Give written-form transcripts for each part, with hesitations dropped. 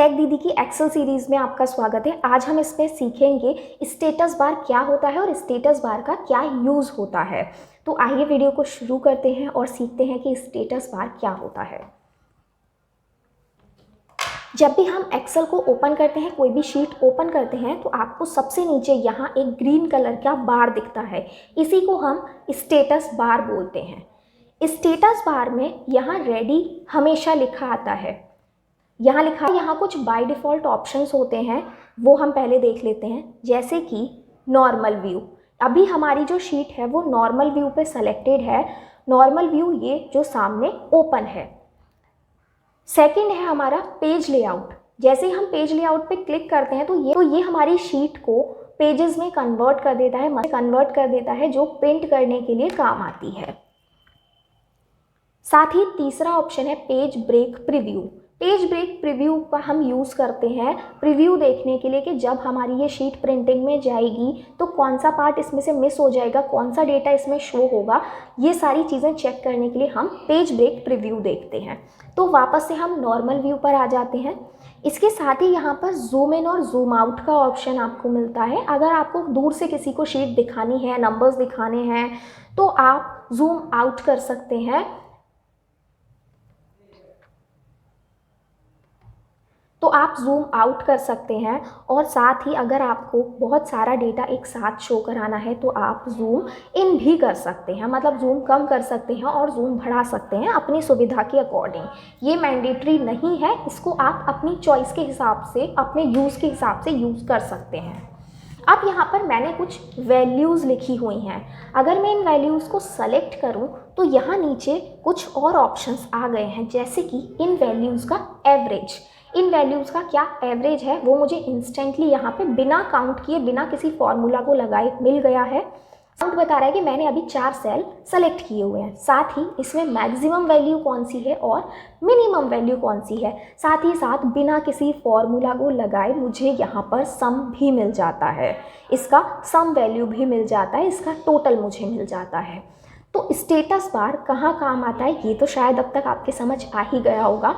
Take दीदी की Excel series में आपका स्वागत है। आज हम इसमें सीखेंगे स्टेटस बार क्या होता है और स्टेटस बार का क्या यूज़ होता है। तो आइए वीडियो को शुरू करते हैं और सीखते हैं कि स्टेटस बार क्या होता है। जब भी हम एक्सेल को ओपन करते हैं, कोई भी शीट ओपन करते हैं, तो आपको सबसे नीचे यहाँ एक ग्रीन कलर का बार दिखता है। इसी को हम स्टेटस बार बोलते हैं। स्टेटस बार में यहाँ रेडी हमेशा लिखा आता है। यहाँ कुछ बाय डिफ़ॉल्ट ऑप्शंस होते हैं, वो हम पहले देख लेते हैं। जैसे कि नॉर्मल व्यू, अभी हमारी जो शीट है वो नॉर्मल व्यू पे सेलेक्टेड है। नॉर्मल व्यू ये जो सामने ओपन है। सेकंड है हमारा पेज लेआउट। जैसे ही हम पेज लेआउट पे क्लिक करते हैं तो ये हमारी शीट को पेजेस में कन्वर्ट कर देता है जो प्रिंट करने के लिए काम आती है। साथ ही तीसरा ऑप्शन है page break preview. Page break preview का हम यूज़ करते हैं प्रीव्यू देखने के लिए कि जब हमारी ये शीट प्रिंटिंग में जाएगी तो कौन सा पार्ट इसमें से मिस हो जाएगा, कौन सा डेटा इसमें शो होगा, ये सारी चीज़ें चेक करने के लिए हम पेज ब्रेक प्रीव्यू देखते हैं। तो वापस से हम नॉर्मल व्यू पर आ जाते हैं। इसके साथ ही यहाँ पर जूम इन और जूम आउट का ऑप्शन आपको मिलता है। अगर आपको दूर से किसी को शीट दिखानी है, नंबर्स दिखाने हैं, तो आप जूम आउट कर सकते हैं। और साथ ही अगर आपको बहुत सारा डेटा एक साथ शो कराना है तो आप जूम इन भी कर सकते हैं, मतलब जूम कम कर सकते हैं और जूम बढ़ा सकते हैं अपनी सुविधा के अकॉर्डिंग। ये मैंडेटरी नहीं है, इसको आप अपनी चॉइस के हिसाब से, अपने यूज़ के हिसाब से यूज़ कर सकते हैं। अब यहाँ पर मैंने कुछ वैल्यूज़ लिखी हुई हैं। अगर मैं इन वैल्यूज़ को सेलेक्ट करूँ तो यहाँ नीचे कुछ और ऑप्शंस आ गए हैं, जैसे कि इन वैल्यूज़ का एवरेज। इन वैल्यूज़ का क्या एवरेज है वो मुझे इंस्टेंटली यहाँ पे बिना काउंट किए, बिना किसी फॉर्मूला को लगाए मिल गया है। काउंट बता रहा है कि मैंने अभी 4 सेल सेलेक्ट किए हुए हैं। साथ ही इसमें मैक्सिमम वैल्यू कौन सी है और मिनिमम वैल्यू कौन सी है। साथ ही साथ बिना किसी फॉर्मूला को लगाए मुझे यहाँ पर सम भी मिल जाता है, इसका सम वैल्यू भी मिल जाता है, इसका टोटल मुझे मिल जाता है। तो स्टेटस बार कहाँ काम आता है ये तो शायद अब तक आपके समझ आ ही गया होगा।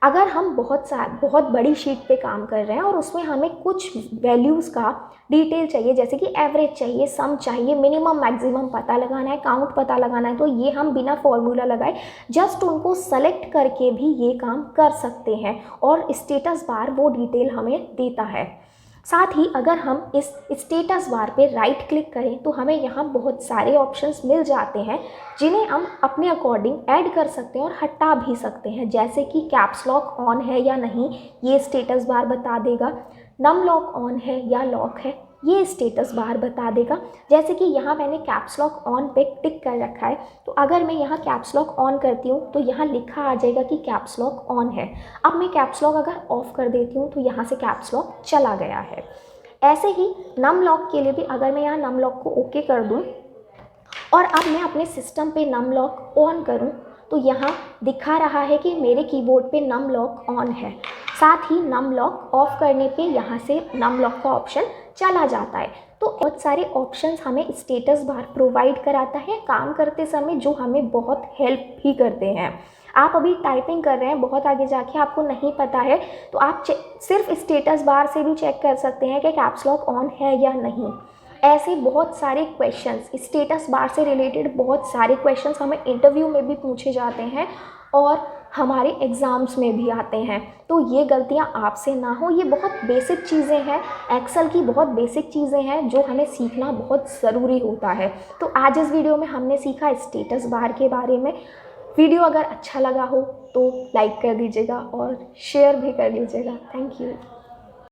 अगर हम बहुत बड़ी शीट पे काम कर रहे हैं और उसमें हमें कुछ वैल्यूज़ का डिटेल चाहिए, जैसे कि एवरेज चाहिए, सम चाहिए, मिनिमम मैक्सिमम पता लगाना है, काउंट पता लगाना है, तो ये हम बिना फॉर्मूला लगाए जस्ट उनको सेलेक्ट करके भी ये काम कर सकते हैं और स्टेटस बार वो डिटेल हमें देता है। साथ ही अगर हम इस स्टेटस बार पे राइट क्लिक करें तो हमें यहाँ बहुत सारे ऑप्शंस मिल जाते हैं जिन्हें हम अपने अकॉर्डिंग ऐड कर सकते हैं और हटा भी सकते हैं। जैसे कि कैप्स लॉक ऑन है या नहीं ये स्टेटस बार बता देगा, नम लॉक ऑन है या लॉक है ये स्टेटस बार बता देगा। जैसे कि यहाँ मैंने कैप्स लॉक ऑन पे टिक कर रखा है, तो अगर मैं यहाँ कैप्स लॉक ऑन करती हूँ तो यहाँ लिखा आ जाएगा कि कैप्स लॉक ऑन है। अब मैं कैप्स लॉक अगर ऑफ कर देती हूँ तो यहाँ से कैप्स लॉक चला गया है। ऐसे ही नम लॉक के लिए भी अगर मैं यहाँ नम लॉक को ओके कर दूँ और अब मैं अपने सिस्टम पे नम लॉक ऑन करूँ तो यहाँ दिखा रहा है कि मेरे कीबोर्ड पे नम लॉक ऑन है। साथ ही नम लॉक ऑफ करने पे यहाँ से नम लॉक का ऑप्शन चला जाता है। तो बहुत सारे ऑप्शंस हमें स्टेटस बार प्रोवाइड कराता है काम करते समय, जो हमें बहुत हेल्प भी करते हैं। आप अभी टाइपिंग कर रहे हैं, बहुत आगे जाके आपको नहीं पता है तो आप सिर्फ स्टेटस बार से भी चेक कर सकते हैं कि कैप्स लॉक ऑन है या नहीं। ऐसे बहुत सारे क्वेश्चंस स्टेटस बार से रिलेटेड, बहुत सारे क्वेश्चंस हमें इंटरव्यू में भी पूछे जाते हैं और हमारे एग्ज़ाम्स में भी आते हैं। तो ये गलतियाँ आपसे ना हो, ये बहुत बेसिक चीज़ें हैं, एक्सेल की बहुत बेसिक चीज़ें हैं जो हमें सीखना बहुत ज़रूरी होता है। तो आज इस वीडियो में हमने सीखा स्टेटस बार के बारे में। वीडियो अगर अच्छा लगा हो तो लाइक कर दीजिएगा और शेयर भी कर दीजिएगा। Thank you.